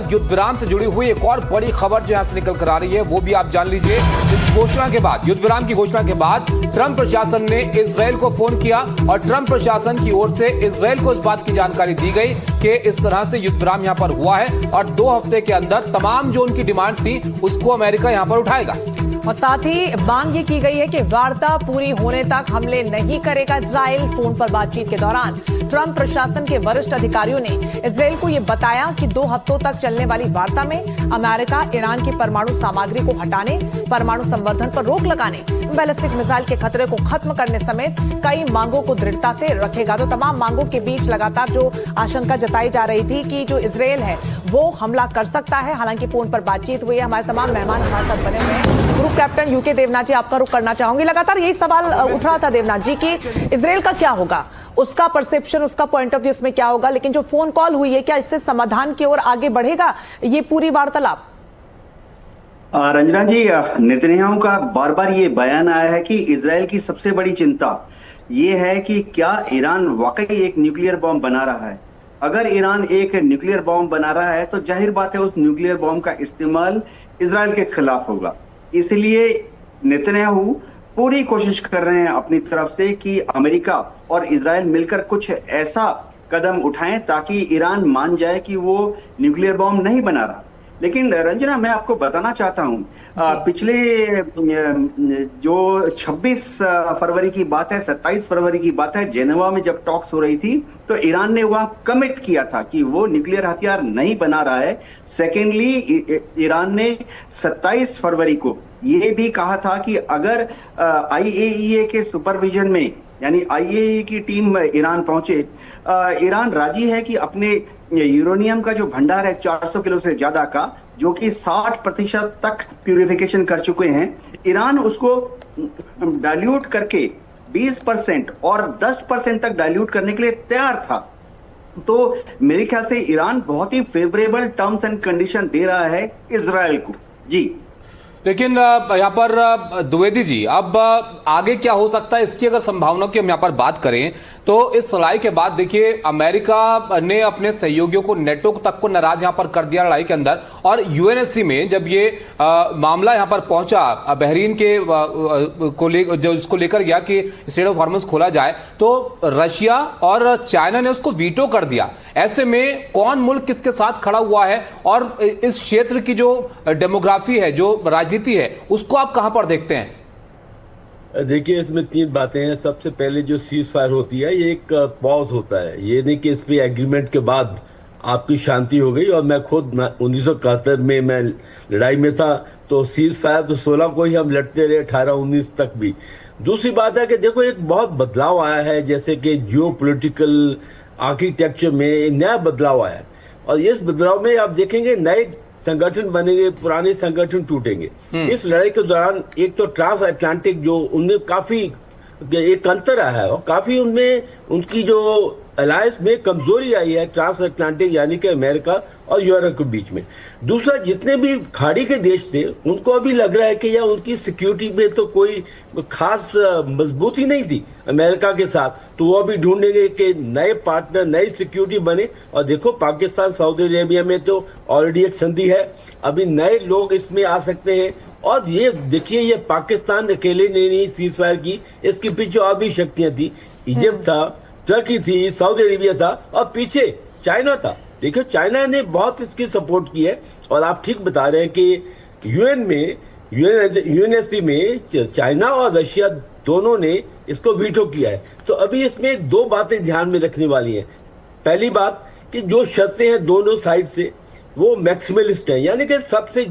युद्ध विराम से जुड़ी हुई एक और बड़ी खबर जो यहां से निकल कर आ रही है वो भी आप जान लीजिए। इस घोषणा के बाद, युद्ध विराम की घोषणा के बाद ट्रंप प्रशासन ने इजरायल को फोन किया और ट्रंप प्रशासन की ओर से इजरायल को इस बात की जानकारी दी गई कि इस तरह से युद्ध विराम यहां पर हुआ है और 2 हफ्ते के अंदर तमाम जो उनकी डिमांड थी उसको अमेरिका यहां पर उठाएगा। और साथ ही मांग ये की गई है कि वार्ता पूरी होने तक हमले नहीं करेगा इजराइल। फोन पर बातचीत के दौरान ट्रंप प्रशासन के वरिष्ठ अधिकारियों ने इजराइल को यह बताया कि 2 हफ्तों तक चलने वाली वार्ता में अमेरिका ईरान की परमाणु सामग्री को हटाने, परमाणु संवर्धन पर रोक लगाने, बैलिस्टिक मिसाइल के खतरे को खत्म करने समेत कई मांगों को दृढ़ता से रखेगा। तो तमाम मांगों के बीच लगातार जो आशंका जताई जा रही थी कि जो इजराइल है वो हमला कर सकता है, हालांकि फोन पर बातचीत हुई है। हमारे तमाम मेहमान हमारे साथ बने हुए हैं। ग्रुप कैप्टन यूके देवनाथ जी, आपका रुख करना चाहूंगी। लगातार यही सवाल उठ रहा था देवनाथ जी कि इजराइल का क्या होगा, उसका परसेप्शन, उसका पॉइंट ऑफ व्यू इसमें क्या होगा, लेकिन जो फोन कॉल हुई है क्या इससे समाधान की ओर आगे बढ़ेगा ये पूरी वार्तालाप? रंजना जी, नेतन्याहू का बार बार ये बयान आया है कि इजराइल की सबसे बड़ी चिंता ये है कि क्या ईरान वाकई एक न्यूक्लियर बॉम्ब बना रहा है। अगर ईरान एक न्यूक्लियर बॉम्ब बना रहा है तो जाहिर बात है उस न्यूक्लियर बॉम्ब का इस्तेमाल इजराइल के खिलाफ होगा। इसलिए नेतन्याहू पूरी कोशिश कर रहे हैं अपनी तरफ से कि अमेरिका और इजराइल मिलकर कुछ ऐसा कदम उठाएं ताकि ईरान मान जाए कि वो न्यूक्लियर बॉम्ब नहीं बना रहा। लेकिन रंजना, मैं आपको बताना चाहता हूं, पिछले जो 26 फरवरी की बात है, 27 फरवरी की बात है, जेनेवा में जब टॉक्स हो रही थी तो ईरान ने वहां कमिट किया था कि वो न्यूक्लियर हथियार नहीं बना रहा है। सेकेंडली, ईरान ने 27 फरवरी को ये भी कहा था कि अगर IAEA के सुपरविजन में, यानी IAEA की टीम ईरान पहुंचे, ईरान राजी है कि अपने यूरेनियम का जो भंडार है 400 किलो से ज्यादा का, जो कि 60% तक प्यूरिफिकेशन कर चुके हैं, ईरान उसको डाइल्यूट करके 20% और 10% तक डाइल्यूट करने के लिए तैयार था। तो मेरे ख्याल से ईरान बहुत ही फेवरेबल टर्म्स एंड कंडीशन दे रहा है इजराइल को। जी, लेकिन यहाँ पर द्विवेदी जी, अब आगे क्या हो सकता है इसकी अगर संभावनाओं की हम यहाँ पर बात करें तो इस लड़ाई के बाद देखिए अमेरिका ने अपने सहयोगियों को, नेटो तक को नाराज यहाँ पर कर दिया लड़ाई के अंदर। और UNSC में जब ये मामला यहाँ पर पहुंचा, बहरीन के जो इसको लेकर गया कि स्ट्रेट ऑफ हॉर्मुज खोला जाए, तो रशिया और चाइना ने उसको वीटो कर दिया। ऐसे में कौन मुल्क किसके साथ खड़ा हुआ है और इस क्षेत्र की जो डेमोग्राफी है, जो राजनीति है, उसको आप कहां पर देखते हैं? देखिए, इसमें 3 बातें हैं। सबसे पहले जो सीज फायर होती है ये एक पॉज होता है। ये नहीं कि इस पे एग्रीमेंट के बाद आपकी शांति हो गई। और मैं खुद 1971 में मैं लड़ाई में था, तो सीज फायर तो 16 को ही हम लड़ते रहे, 18-19 तक भी। दूसरी बात है कि देखो एक बहुत बदलाव आया है, जैसे कि जियो पोलिटिकल आर्किटेक्चर में एक नया बदलाव आया है। और इस बदलाव में आप देखेंगे नए संगठन बनेंगे, पुराने संगठन टूटेंगे। इस लड़ाई के दौरान एक तो ट्रांस अटलांटिक जो उनमें काफी एक अंतर आया है और काफी उनमें उनकी जो अलायंस में कमजोरी आई है, ट्रांस अटलांटिक यानी कि अमेरिका और यूरोप के बीच में। दूसरा, जितने भी खाड़ी के देश थे उनको अभी लग रहा है कि यार उनकी सिक्योरिटी में तो कोई खास मजबूती नहीं थी अमेरिका के साथ, तो वो अभी ढूंढेंगे कि नए पार्टनर, नई सिक्योरिटी बने। और देखो पाकिस्तान, सऊदी अरेबिया में तो ऑलरेडी एक संधि है, अभी नए लोग इसमें आ सकते हैं। और ये देखिए, ये पाकिस्तान अकेले ने नहीं सीज फायर की, इसके पीछे और भी शक्तियां थी। इजिप्ट था, टर्की थी, सऊदी अरेबिया था और पीछे चाइना था। देखिए चाइना ने बहुत इसकी सपोर्ट की है। और आप ठीक बता रहे हैं कि UNSC में चाइना और रशिया दोनों ने इसको वीटो किया है। तो अभी इसमें 2 बातें ध्यान में रखने वाली हैं। पहली बात कि जो शर्तें हैं दोनों साइड से वो मैक्सिमलिस्ट हैं, यानी कि सबसे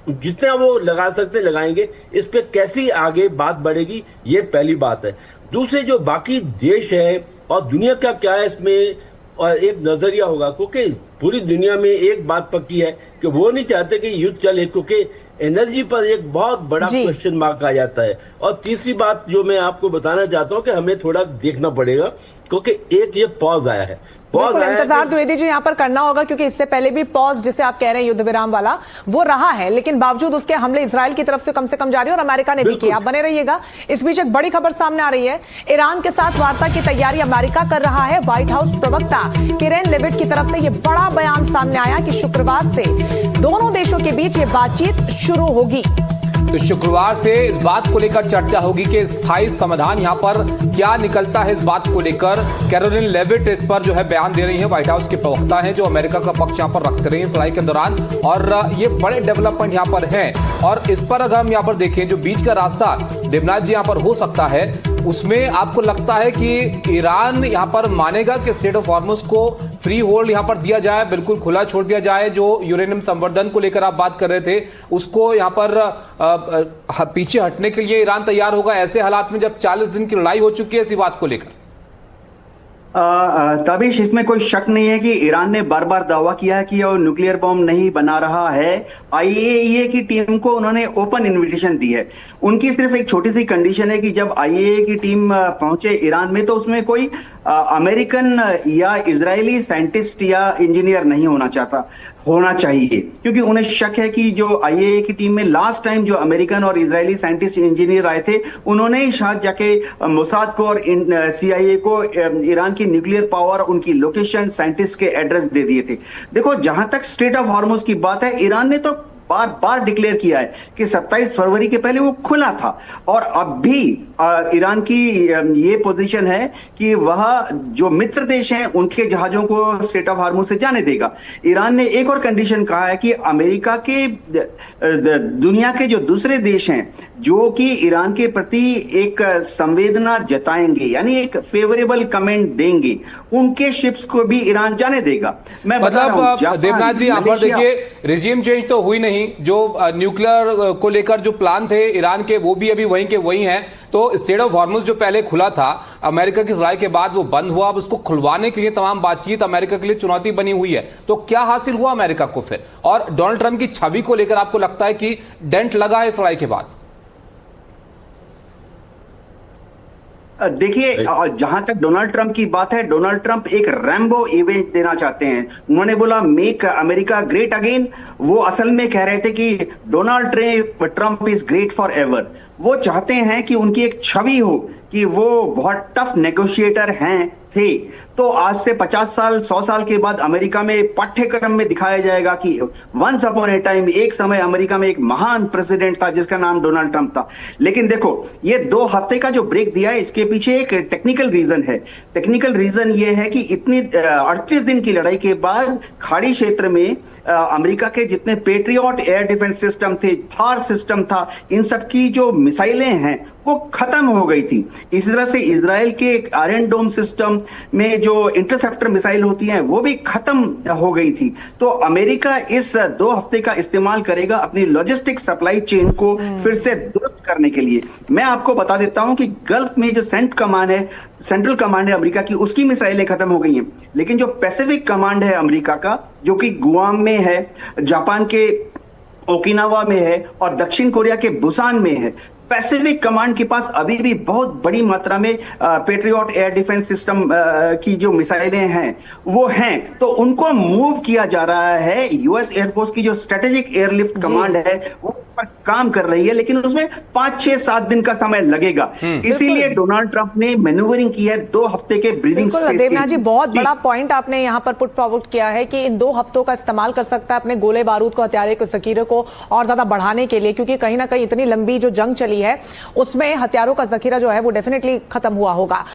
जितना वो लगा सकते लगाएंगे। इस पे कैसी आगे बात बढ़ेगी, ये पहली बात है। दूसरे, जो बाकी देश है और दुनिया का क्या है इसमें और एक नजरिया होगा, क्योंकि पूरी दुनिया में एक बात पक्की है कि वो नहीं चाहते कि युद्ध चले, क्योंकि एनर्जी पर एक बहुत बड़ा क्वेश्चन मार्क आ जाता है। और तीसरी बात जो मैं आपको बताना चाहता हूं कि हमें थोड़ा देखना पड़ेगा क्योंकि एक ये पॉज आया है। बिल्कुल इंतजार द्विवेदी जी यहाँ पर करना होगा, क्योंकि इससे पहले भी पॉज जिसे आप कह रहे हैं युद्ध विराम वाला वो रहा है, लेकिन बावजूद उसके हमले इजराइल की तरफ से कम जारी और अमेरिका ने भी किया। आप बने रहिएगा। इस बीच एक बड़ी खबर सामने आ रही है। ईरान के साथ वार्ता की तैयारी अमेरिका कर रहा है। व्हाइट हाउस प्रवक्ता केरेन लेविट की तरफ से यह बड़ा बयान सामने आया कि शुक्रवार से दोनों देशों के बीच ये बातचीत शुरू होगी। तो शुक्रवार से इस बात को लेकर चर्चा होगी कि स्थायी समाधान यहां पर क्या निकलता है। इस बात को लेकर कैरोलिन लेविट इस पर जो है बयान दे रही है। व्हाइट हाउस के प्रवक्ता हैं जो अमेरिका का पक्ष यहां पर रखते रहे हैं इस लड़ाई के दौरान, और ये बड़े डेवलपमेंट यहां पर हैं। और इस पर अगर हम यहां पर देखें जो बीच का रास्ता देवनाथ जी यहां पर हो सकता है, उसमें आपको लगता है कि ईरान यहां पर मानेगा कि स्ट्रेट ऑफ हॉर्मुज को फ्री होल्ड यहां पर दिया जाए, बिल्कुल खुला छोड़ दिया जाए। जो यूरेनियम संवर्धन को लेकर आप बात कर रहे थे उसको यहां पर पीछे हटने के लिए ईरान तैयार होगा ऐसे हालात में जब 40 दिन की लड़ाई हो चुकी है इसी बात को लेकर? तबीश, इसमें कोई शक नहीं है कि ईरान ने बार बार दावा किया है कि वो न्यूक्लियर बॉम्ब नहीं बना रहा है। आईएईए की टीम को उन्होंने ओपन इनविटेशन दी है। उनकी सिर्फ एक छोटी सी कंडीशन है कि जब आईएईए की टीम पहुंचे ईरान में तो उसमें कोई अमेरिकन या इजरायली साइंटिस्ट या इंजीनियर नहीं होना चाहिए, क्योंकि उन्हें शक है कि जो आईएईए की टीम में लास्ट टाइम जो अमेरिकन और इजरायली साइंटिस्ट इंजीनियर आए थे उन्होंने ही शायद जाके मोसाद को और सीआईए को ईरान की न्यूक्लियर पावर, उनकी लोकेशन, साइंटिस्ट के एड्रेस दे दिए थे। देखो, जहां तक स्ट्रेट ऑफ हॉर्मुज की बात है, ईरान ने तो बार बार डिक्लेयर किया है कि 27 फरवरी के पहले वो खुला था, और अब भी ईरान की ये पोजीशन है कि वह जो मित्र देश हैं उनके जहाजों को स्ट्रेट ऑफ हॉर्मुज से जाने देगा। ईरान ने एक और कंडीशन कहा है कि अमेरिका के दुनिया के जो दूसरे देश हैं जो कि ईरान के प्रति एक संवेदना जताएंगे, यानी एक फेवरेबल कमेंट देंगे, उनके शिप्स को भी ईरान जाने देगा। मैं मतलब देवनाथ जी यहाँ पर देखिए रिजीम चेंज तो हुई नहीं, जो न्यूक्लियर को लेकर जो प्लान थे ईरान के वो भी अभी वहीं के वहीं हैं। तो स्ट्रेट ऑफ हॉर्मुज जो पहले खुला था अमेरिका की लड़ाई के बाद वो बंद हुआ, अब उसको खुलवाने के लिए तमाम बातचीत अमेरिका के लिए चुनौती बनी हुई है। तो क्या हासिल हुआ अमेरिका को फिर? और डोनाल्ड ट्रंप की छवि को लेकर आपको लगता है कि डेंट लगा है इस लड़ाई के बाद? देखिए, जहां तक डोनाल्ड ट्रंप की बात है, डोनाल्ड ट्रंप एक रैम्बो इमेज देना चाहते हैं। उन्होंने बोला मेक अमेरिका ग्रेट अगेन। वो असल में कह रहे थे कि Donald Trump is great for ever. वो चाहते हैं कि उनकी एक छवि हो कि वो बहुत टफ नेगोशिएटर हैं थे। तो आज से 50 साल 100 साल के बाद अमेरिका में पाठ्यक्रम में दिखाया जाएगा कि वंस अपॉन ए टाइम, एक समय अमेरिका में एक महान प्रेसिडेंट था जिसका नाम डोनाल्ड ट्रंप था। लेकिन देखो, ये 2 हफ्ते का जो ब्रेक दिया है इसके पीछे एक टेक्निकल रीजन है। टेक्निकल रीजन ये है कि इतनी 38 दिन की लड़ाई के बाद खाड़ी क्षेत्र में अमेरिका के जितने पेट्रियट एयर डिफेंस सिस्टम थे, थार सिस्टम था, इन सब की जो मिसाइलें हैं वो खत्म हो गई थी। इस तरह से इजराइल के आयरन डोम सिस्टम में जो इंटरसेप्टर मिसाइल होती हैं वो भी खत्म हो गई थी। तो अमेरिका इस 2 हफ्ते का इस्तेमाल करेगा अपनी लॉजिस्टिक सप्लाई चेन को फिर से दुरुस्त करने के लिए। मैं आपको बता देता हूं कि गल्फ में जो सेंट्रल कमांड है अमेरिका की, उसकी मिसाइलें खत्म हो गई हैं, लेकिन जो पैसिफिक कमांड है अमेरिका का, जो कि गुआम में है, जापान के ओकिनावा में है और दक्षिण कोरिया के बुसान में है, पैसिफिक कमांड के पास अभी भी बहुत बड़ी मात्रा में पेट्रियट एयर डिफेंस सिस्टम की जो मिसाइलें हैं वो हैं। तो उनको मूव किया जा रहा है। यूएस एयरफोर्स की जो स्ट्रेटेजिक एयरलिफ्ट कमांड है वो पर काम कर रही है, लेकिन उसमें 5, 6, 7 दिन का समय लगेगा। इसीलिए डोनाल्ड ट्रंप ने मैन्यूवरिंग की है 2 हफ्ते के ब्रीदिंग स्पेस। देवनाथ जी, बहुत बड़ा पॉइंट आपने यहाँ पर पुट फॉरवर्ड किया है कि इन 2 हफ्तों का इस्तेमाल कर सकता है अपने गोले बारूद को, हथियारे को, जखीरे को और ज्यादा बढ़ाने के लिए, क्योंकि कहीं ना कहीं इतनी लंबी जो जंग चली है उसमें हथियारों का जखीरा जो है वो डेफिनेटली खत्म हुआ होगा।